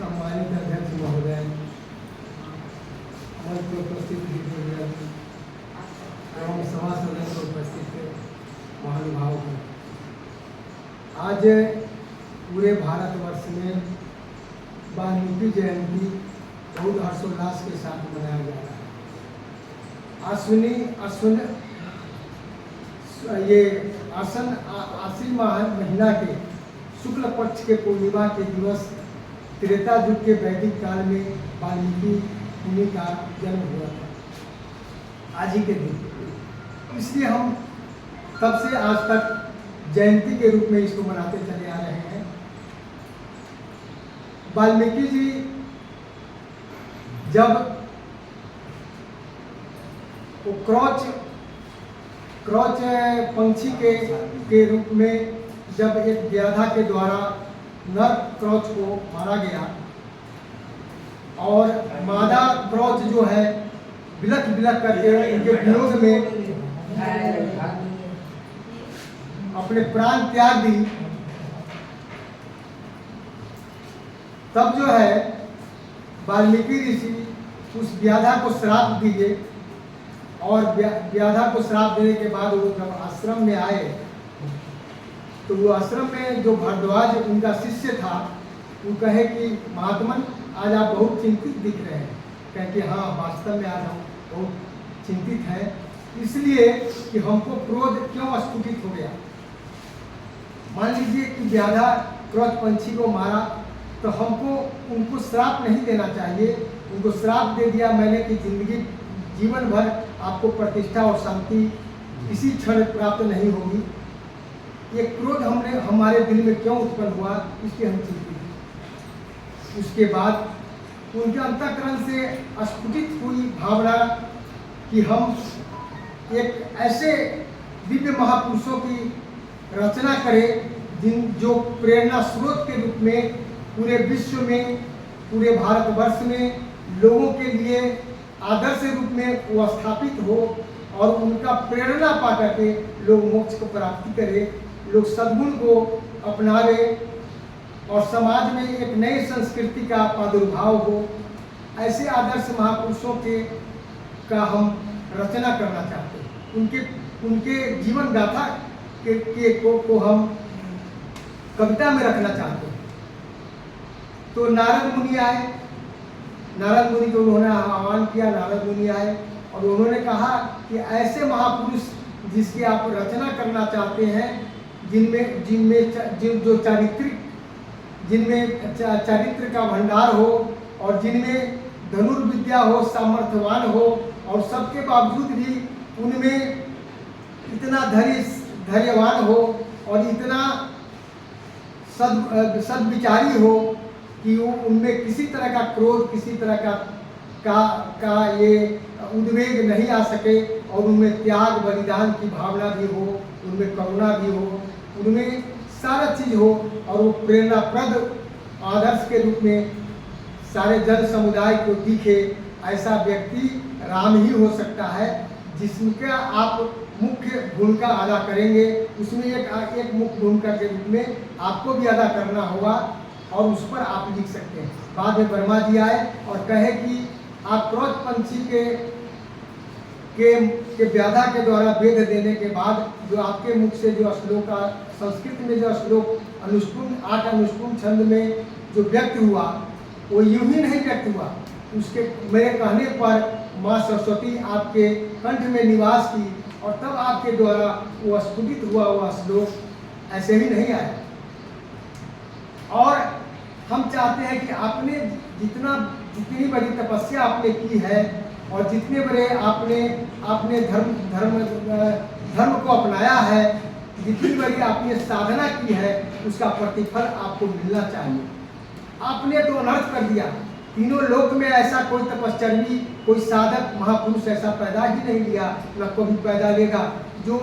सम्मानित अध्यक्ष महोदय, मंच पर उपस्थित एवं सभा सदन पर उपस्थित महानुभाव, आज पूरे भारतवर्ष में वाल्मीकि जयंती बहुत हर्षोल्लास के साथ मनाया जा रहा है। आश्विन महीना के शुक्ल पक्ष के पूर्णिमा के दिवस त्रेता युग के वैदिक काल में वाल्मीकि मुनि का जन्म हुआ था, आज ही के दिन। इसलिए हम तब से आज तक जयंती के रूप में इसको मनाते चले आ रहे हैं। वाल्मीकि जी जब वो क्रॉच पंछी के रूप में जब एक व्याधा के द्वारा नर क्रॉच को मारा गया और मादा क्रॉच जो है बिलख बिलख करके उनके विरोध में अपने प्राण त्याग दी, तब जो है वाल्मीकि ऋषि उस व्याधा को श्राप दिए और व्याधा को श्राप देने के बाद वो जब आश्रम में आए तो वो आश्रम में जो भारद्वाज उनका शिष्य था, वो कहे कि महात्मन आज आप बहुत चिंतित दिख रहे हैं। कहे कि हाँ, वास्तव में आज हम बहुत चिंतित हैं, इसलिए कि हमको क्रोध क्यों स्फुटित हो गया। मान लीजिए कि व्याधा क्रॉच पंछी को मारा तो हमको उनको श्राप नहीं देना चाहिए। उनको श्राप दे दिया मैंने कि जिंदगी जीवन भर आपको प्रतिष्ठा और शांति किसी क्षण प्राप्त नहीं होगी। ये क्रोध हमारे दिल में क्यों उत्पन्न हुआ, इसलिए हम चिंतित हैं। उसके बाद उनके अंतःकरण से स्फुटित हुई भावना कि हम एक ऐसे दिव्य महापुरुषों की रचना करें जो प्रेरणा स्रोत के रूप में पूरे विश्व में, पूरे भारतवर्ष में लोगों के लिए आदर्श रूप में वो स्थापित हो और उनका प्रेरणा पा करके लोग मोक्ष को प्राप्ति करें, लोग सद्गुण को अपनावे और समाज में एक नई संस्कृति का प्रादुर्भाव हो। ऐसे आदर्श महापुरुषों का हम रचना करना चाहते हैं। उनके जीवन गाथा को हम कविता में रखना चाहते हैं। तो नारद मुनि आए, नारद मुनि को उन्होंने आह्वान किया। नारद मुनि आए और उन्होंने कहा कि ऐसे महापुरुष जिसकी आप रचना करना चाहते हैं, जिनमें चारित्र का भंडार हो और जिनमें धनुर्विद्या हो, सामर्थ्यवान हो और सबके बावजूद भी उनमें इतना धैर्यवान हो और इतना सद्विचारी हो कि वो उनमें किसी तरह का क्रोध, किसी तरह का ये उद्वेग नहीं आ सके और उनमें त्याग बलिदान की भावना भी हो, उनमें करुणा भी हो, उनमें सारा चीज़ हो और वो प्रेरणाप्रद आदर्श के रूप में सारे जन समुदाय को दिखे। ऐसा व्यक्ति राम ही हो सकता है जिसका आप मुख्य भूमिका अदा करेंगे। उसमें एक मुख्य भूमिका के रूप में आपको भी अदा करना होगा और उस पर आप लिख सकते हैं। बाद में ब्रह्मा जी आए और कहे कि आप क्रॉच पंछी के व्याधा के द्वारा वेद देने के बाद जो आपके मुख से जो श्लोक का संस्कृत में जो श्लोक 8 अनुष्टुम छंद में जो व्यक्त हुआ, वो यूं ही नहीं व्यक्त हुआ। उसके मेरे कहने पर माँ सरस्वती आपके कंठ में निवास की और तब आपके द्वारा वो स्फुटित हुआ हुआ श्लोक ऐसे ही नहीं आया। और हम चाहते हैं कि आपने जितनी बड़ी तपस्या आपने की है और जितने बड़े आपने धर्म को अपनाया है, जितनी बड़ी आपने साधना की है, उसका प्रतिफल आपको मिलना चाहिए। आपने तो अनर्थ कर दिया। तीनों लोक में ऐसा कोई तपस्वी, कोई साधक महापुरुष ऐसा पैदा ही नहीं लिया, न कभी पैदा लेगा जो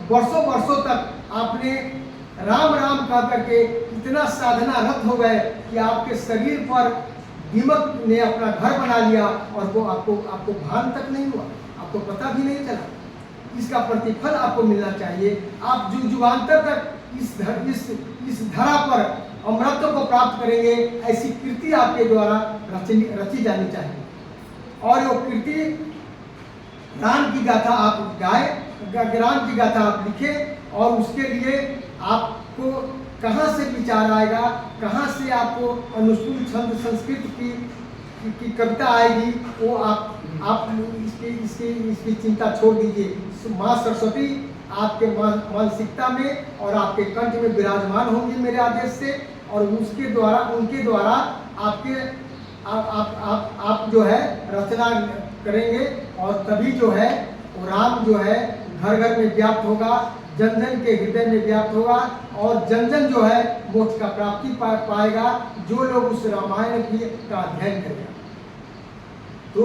वर्षों वर्षों तक आपने राम राम कह करके इतना साधना रत हो गए कि आपके शरीर पर दीमक ने अपना घर बना लिया और वो आपको भान तक नहीं हुआ, आपको पता भी नहीं चला। इसका प्रतिफल आपको मिलना चाहिए। आप जुगान्तर तक इस धरा पर अमरत्व को प्राप्त करेंगे, ऐसी कृति आपके द्वारा रची जानी चाहिए। और वो कृति राम की गाथा आप गाए, राम की गाथा आप लिखे, और उसके लिए आपको कहाँ से विचार आएगा, कहाँ से आपको अनुष्टुप छंद संस्कृत की कविता आएगी, वो आप इसकी चिंता छोड़ दीजिए। माँ सरस्वती आपके मानसिकता में और आपके कंठ में विराजमान होंगी मेरे आदेश से, और उनके द्वारा आपके आप जो है रचना करेंगे, और तभी जो है वो राम जो है घर घर में व्याप्त होगा, जन जन के हृदय में व्याप्त होगा, और जन जन जो है मोक्ष का प्राप्ति पाएगा, जो लोग उस रामायण का अध्ययन करेगा। तो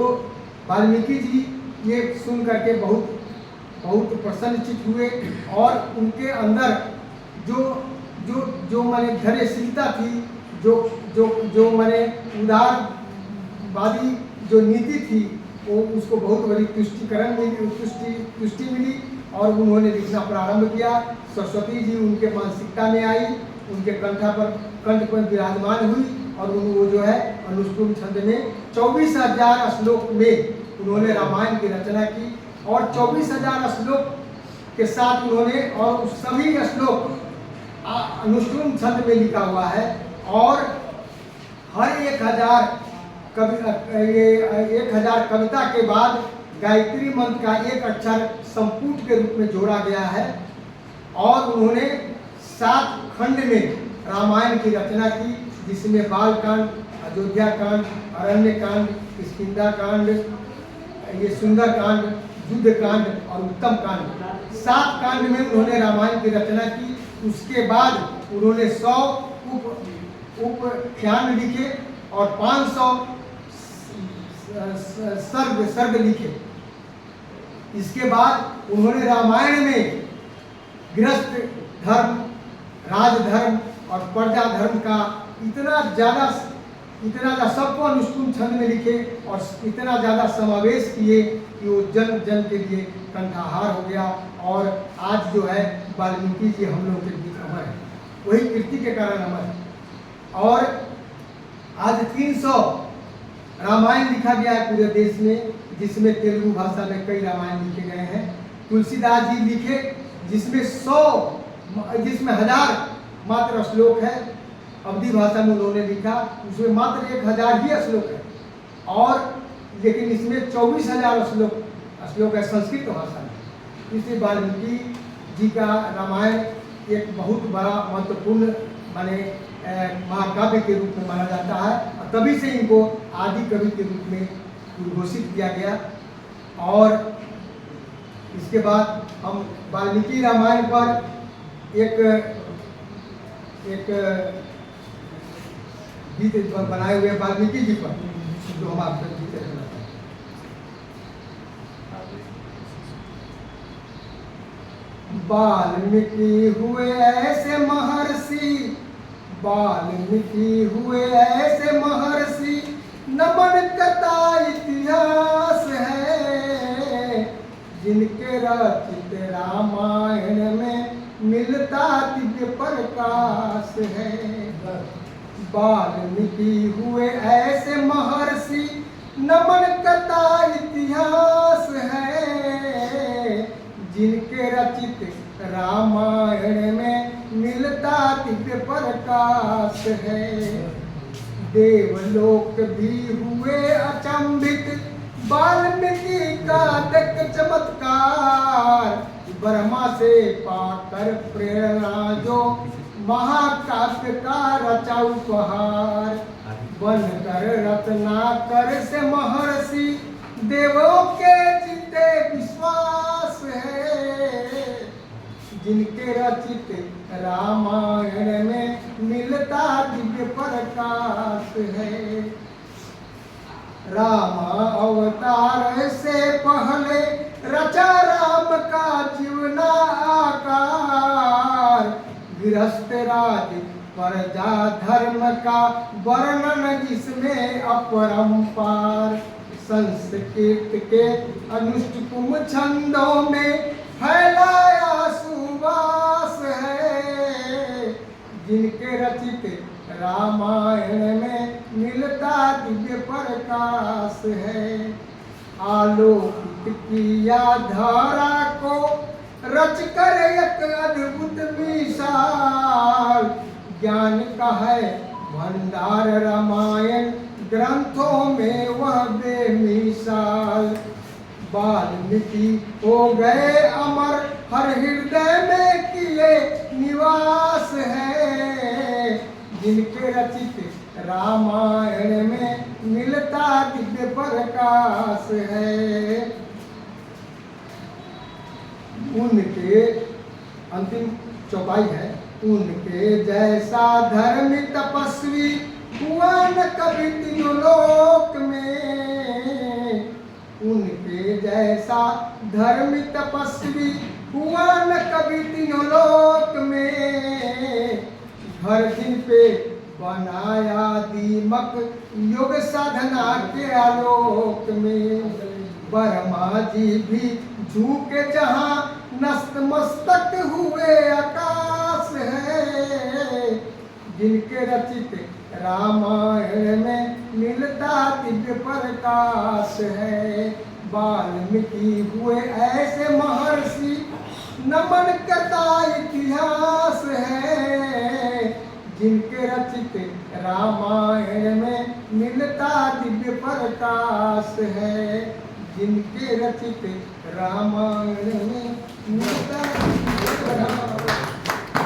वाल्मीकि जी ये सुन करके बहुत बहुत प्रसन्नचित हुए, और उनके अंदर जो माने धैर्यशीलता थी, जो माने उदारवादी जो नीति थी, वो उसको बहुत बड़ी तुष्टि मिली, और उन्होंने लिखना प्रारंभ किया। सरस्वती जी उनके मानसिकता में आई, उनके कंठ पर विराजमान हुई, और वो जो है अनुष्टुप छंद में 24,000 श्लोक में उन्होंने रामायण की रचना की, और 24,000 श्लोक के साथ उन्होंने, और सभी श्लोक अनुष्टुप छंद में लिखा हुआ है, और हर 1,000 कविता के बाद गायत्री मंत्र का एक अक्षर संपुट के रूप में जोड़ा गया है, और उन्होंने 7 खंड में रामायण की रचना की, जिसमें बाल कांड, अयोध्या कांड, अरण्य कांड, किष्किंधा कांड, ये सुंदर कांड, युद्ध कांड और उत्तम कांड, 7 कांड में उन्होंने रामायण की रचना की। उसके बाद उन्होंने 100 उपाख्यान लिखे, और 500 सर्ग लिखे। इसके बाद उन्होंने रामायण में गृहस्थ धर्म, राजधर्म और प्रजा धर्म का इतना ज़्यादा सबको अनुष्टुप छंद में लिखे, और इतना ज़्यादा समावेश किए कि वो जन जन के लिए कंठाहार हो गया, और आज जो है वाल्मीकि जी हम लोगों के बीच अमर है, वही कीर्ति के कारण अमर है। और आज 300 रामायण लिखा गया है पूरे देश में, जिसमें तेलुगु भाषा में कई रामायण लिखे गए हैं। तुलसीदास जी लिखे, जिसमें 1000 मात्र श्लोक है, अवधी भाषा में उन्होंने लिखा, उसमें मात्र 1000 ही श्लोक है, और लेकिन इसमें 24,000 श्लोक है संस्कृत भाषा में। इसलिए वाल्मीकि जी का रामायण एक बहुत बड़ा महत्वपूर्ण माने महाकाव्य के रूप में माना जाता है, और तभी से इनको आदि कवि के रूप में घोषित किया गया। और इसके बाद हम वाल्मीकि रामायण पर एक गीत बनाए हुए वाल्मीकि जी पर, जो हम आपको गीत करना चाहते हैं। वाल्मीकि हुए ऐसे महर्षि, वाल्मीकि हुए ऐसे महर्षि, नमन करता इतिहास है, जिनके रचित रामायण में मिलता दिव्य प्रकाश है। वाल्मीकि हुए ऐसे महर्षि, नमन करता इतिहास है, जिनके रचित रामायण में मिलता दिव्य प्रकाश है। देवलोक भी हुए अचंभित, वाल्मीकि का देख चमत्कार, ब्रह्मा से पाकर प्रेरणा जो महाकाव्य का रचा उपहार, बनकर रत्नाकर से महर्षि, देवों के चित्ते विश्वास है, जिनके रचित रामायण में मिलता दिव्य प्रकाश है। राम अवतार से पहले रचा राम का जीवना आकार, गृहस्थ राज प्रजा धर्म का वर्णन जिसमें अपरंपार, संस्कृत के अनुष्टुप छंदों में फैलाया सुवास है, जिनके रचित रामायण में मिलता दिव्य प्रकाश है। आलोकित किया धारा को रच कर एक अद्भुत मिसाल, ज्ञान का है भंडार रामायण ग्रंथों में वह बेमिसाल। वाल्मीकि हो गए अमर हर हृदय में किए निवास है, जिनके रचित रामायण में मिलता दिव्य प्रकाश है। उनके अंतिम चौपाई है, उनके जैसा धर्मी तपस्वी हुआ न कभी तीनों लोक में। उनके जैसा धर्मी तपस्वी हुआ न कभी तीनों लोक में। हर दिन पे बनाया दीमक योग साधना के आलोक में। ब्रह्मा जी भी झुके जहाँ नस्त मस्तक हुए आकाश है, जिनके रचित रामायण में मिलता दिव्य प्रकाश है। वाल्मीकि हुए ऐसे महर्षि नमन करता इतिहास है, जिनके रचित रामायण में मिलता दिव्य प्रकाश है, जिनके रचित रामायण में मिलता दिव्य प्रकाश।